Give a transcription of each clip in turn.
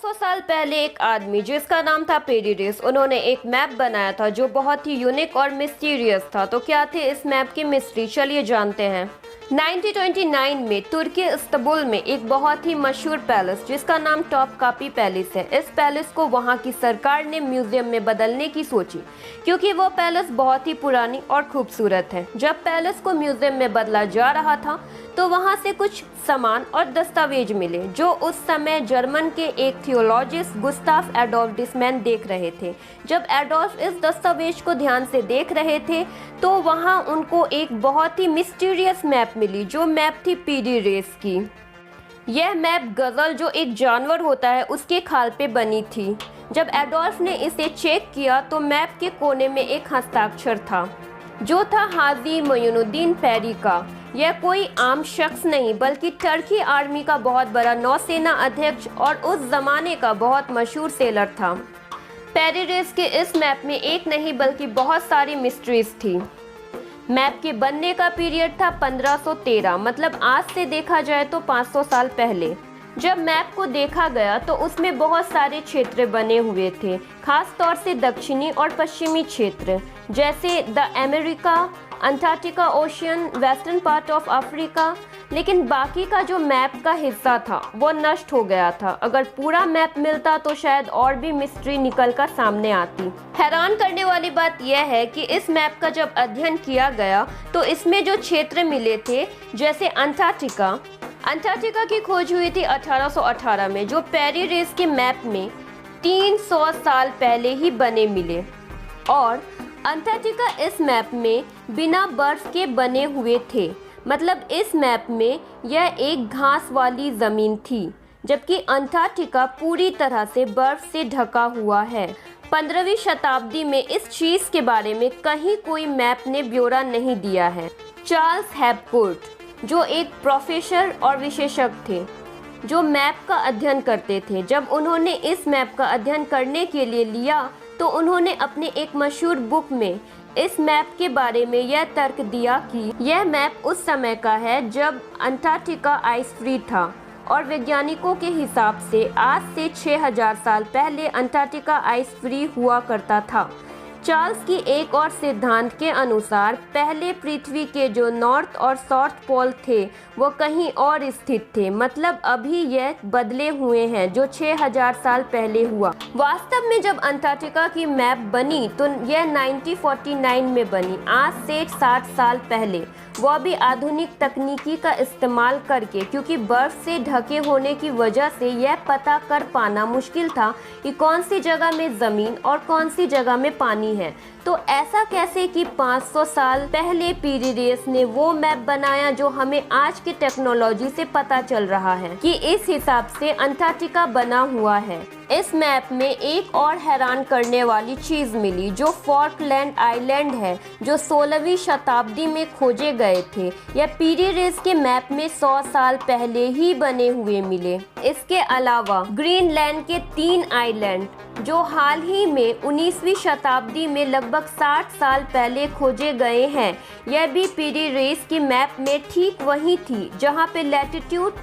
500 साल पहले एक आदमी जिसका नाम था पेरिडेस, उन्होंने एक मैप बनाया था जो बहुत ही यूनिक और मिस्टीरियस था। तो क्या थे इस मैप की मिस्ट्री, चलिए जानते हैं। 1929 में तुर्की इस्तांबुल में एक बहुत ही मशहूर पैलेस जिसका नाम टॉपकापी पैलेस है। इस पैलेस को वहां की सरकार ने म्यूजियम में बदलने की सोची क्योंकि वो पैलेस बहुत ही पुरानी और खूबसूरत है। जब पैलेस को म्यूजियम में बदला जा रहा था तो वहां से कुछ सामान और दस्तावेज मिले जो उस समय जर्मन के एक थियोलॉजिस्ट गुस्ताफ एडोल्फ डिसमैन देख रहे थे। जब एडोल्फ इस दस्तावेज को ध्यान से देख रहे थे तो वहां उनको एक बहुत ही मिस्टीरियस मैप मिली जो मैप थी पेरिडेस की। यह मैप गजल जो एक जानवर होता है उसके खाल पे बनी थी। जब एडोल्फ ने इसे चेक किया तो मैप के कोने में एक हस्ताक्षर था जो था हाजी मोइनुद्दीन पैरी का। यह कोई आम शख्स नहीं बल्कि टर्की आर्मी का बहुत बड़ा नौसेना अध्यक्ष और उस जमाने का बहुत मशहूर सेलर था। पेरिडेस के इस मैप में एक नहीं बल्कि बहुत सारी मिस्ट्रीज थी। मैप के बनने का पीरियड था 1513, मतलब आज से देखा जाए तो 500 साल पहले। जब मैप को देखा गया तो उसमें बहुत सारे क्षेत्र बने हुए थे, खास तौर से दक्षिणी और पश्चिमी क्षेत्र जैसे the America, Antarctica ocean, western part of Africa. लेकिन बाकी का जो मैप का हिस्सा था वो नष्ट हो गया था। अगर पूरा मैप मिलता तो शायद और भी मिस्ट्री निकल कर सामने आती। हैरान करने वाली बात यह है कि इस मैप का जब अध्ययन किया गया तो इसमें जो क्षेत्र मिले थे जैसे अंटार्कटिका की खोज हुई थी 1818 में, जो पेरिडेस के मैप में 300 साल पहले ही बने मिले। और अंटार्कटिका इस मैप में बिना बर्फ के बने हुए थे, मतलब इस मैप में यह एक घास वाली ज़मीन थी, जबकि अंटार्कटिका पूरी तरह से बर्फ से ढका हुआ है। 15वीं शताब्दी में इस चीज़ के बारे में कहीं कोई मैप ने ब्यौरा नहीं दिया है। चार्ल्स हैपकोर्ट जो एक प्रोफेसर और विशेषज्ञ थे जो मैप का अध्ययन करते थे, जब उन्होंने इस मैप का अध्ययन करने के लिए लिया तो उन्होंने अपने एक मशहूर बुक में इस मैप के बारे में यह तर्क दिया कि यह मैप उस समय का है जब अंटार्कटिका आइस फ्री था और वैज्ञानिकों के हिसाब से आज से 6000 साल पहले अंटार्कटिका आइस फ्री हुआ करता था। चार्ल्स की एक और सिद्धांत के अनुसार पहले पृथ्वी के जो नॉर्थ और साउथ पोल थे वो कहीं और स्थित थे, मतलब अभी यह बदले हुए हैं जो 6000 साल पहले हुआ। वास्तव में जब अंटार्कटिका की मैप बनी तो यह 1949 में बनी, आज से 60 साल पहले, वह भी आधुनिक तकनीकी का इस्तेमाल करके, क्योंकि बर्फ से ढके होने की वजह से यह पता कर पाना मुश्किल था कि कौन सी जगह में ज़मीन और कौन सी जगह में पानी है। तो ऐसा कैसे कि 500 साल पहले पेरिडेस ने वो मैप बनाया जो हमें आज की टेक्नोलॉजी से पता चल रहा है कि इस हिसाब से अंटार्कटिका बना हुआ है। इस मैप में एक और हैरान करने वाली चीज मिली जो फॉकलैंड आइलैंड है, जो 16वीं शताब्दी में खोजे गए थे। यह पेरिडेस के मैप में 100 साल पहले ही बने हुए मिले। इसके अलावा ग्रीनलैंड के 3 आइलैंड जो हाल ही में 19वीं शताब्दी में लगभग 60 साल पहले खोजे गए हैं, यह भी पेरिडेस की मैप में ठीक वही थी जहां पे लैटिट्यूड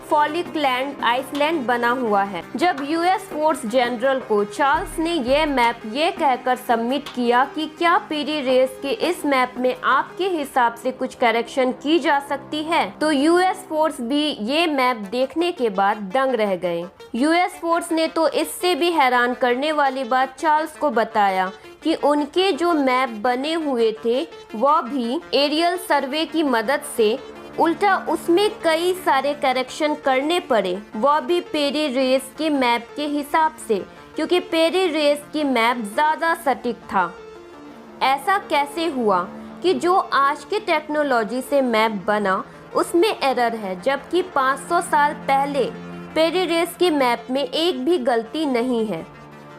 फॉकलैंड आइसलैंड बना हुआ है। जब यूएस फोर्स जनरल को चार्ल्स ने यह मैप ये कहकर सबमिट किया कि क्या पेरिडेस के इस मैप में आपके हिसाब से कुछ करेक्शन की जा सकती है, तो यूएस फोर्स भी ये मैप देखने के बाद दंग रह गए। यूएस फोर्स ने तो इससे भी हैरान करने वाली बात चार्ल्स को बताया कि उनके जो मैप बने हुए थे वह भी एरियल सर्वे की मदद से, उल्टा उसमें कई सारे करेक्शन करने पड़े, वह भी पेरिडेस के मैप के हिसाब से, क्योंकि पेरिडेस की मैप ज़्यादा सटीक था। ऐसा कैसे हुआ कि जो आज के टेक्नोलॉजी से मैप बना उसमें एरर है, जबकि 500 साल पहले पेरिडेस के मैप में एक भी गलती नहीं है।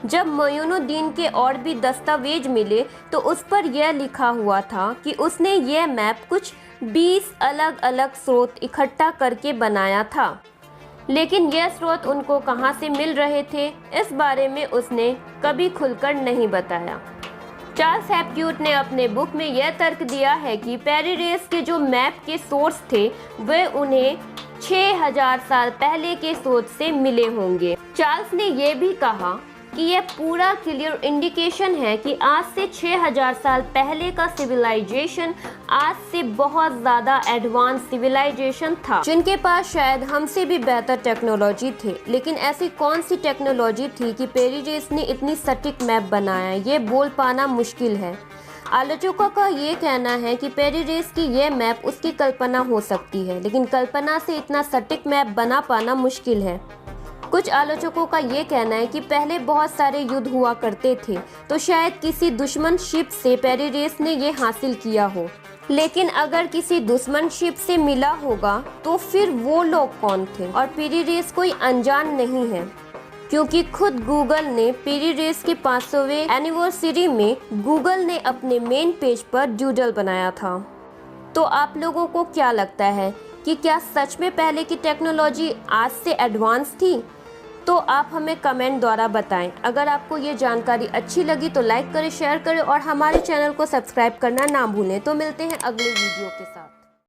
जब मोइनुद्दीन के और भी दस्तावेज मिले तो उस पर यह लिखा हुआ था कि उसने यह मैप कुछ 20 अलग अलग स्रोत इकट्ठा करके बनाया था, लेकिन यह स्रोत उनको कहां से मिल रहे थे इस बारे में उसने कभी खुलकर नहीं बताया। चार्ल्स हैपकोर्ट ने अपने बुक में यह तर्क दिया है कि पेरिडेस के जो मैप के सोर्स थे वे उन्हें 6000 साल पहले के सोच से मिले होंगे। चार्ल्स ने यह भी कहा कि यह पूरा क्लियर इंडिकेशन है कि आज से 6000 साल पहले का सिविलाइजेशन आज से बहुत ज़्यादा एडवांस सिविलाइजेशन था, जिनके पास शायद हमसे भी बेहतर टेक्नोलॉजी थे। लेकिन ऐसी कौन सी टेक्नोलॉजी थी कि पेरी रेस ने इतनी सटीक मैप बनाया, ये बोल पाना मुश्किल है। आलोचकों का ये कहना है कि पेरी रेस की ये मैप उसकी कल्पना हो सकती है, लेकिन कल्पना से इतना सटीक मैप बना पाना मुश्किल है। कुछ आलोचकों का ये कहना है कि पहले बहुत सारे युद्ध हुआ करते थे, तो शायद किसी दुश्मन शिप से पेरी रेस ने ये हासिल किया हो। लेकिन अगर किसी दुश्मन शिप से मिला होगा तो फिर वो लोग कौन थे? और पेरी रेस कोई अनजान नहीं है, क्योंकि खुद गूगल ने पेरी रेस के 500वें एनिवर्सरी में गूगल ने अपने मेन पेज पर डूडल बनाया था। तो आप लोगों को क्या लगता है कि क्या सच में पहले की टेक्नोलॉजी आज से एडवांस थी? तो आप हमें कमेंट द्वारा बताएं। अगर आपको ये जानकारी अच्छी लगी तो लाइक करें, शेयर करें और हमारे चैनल को सब्सक्राइब करना ना भूलें। तो मिलते हैं अगले वीडियो के साथ।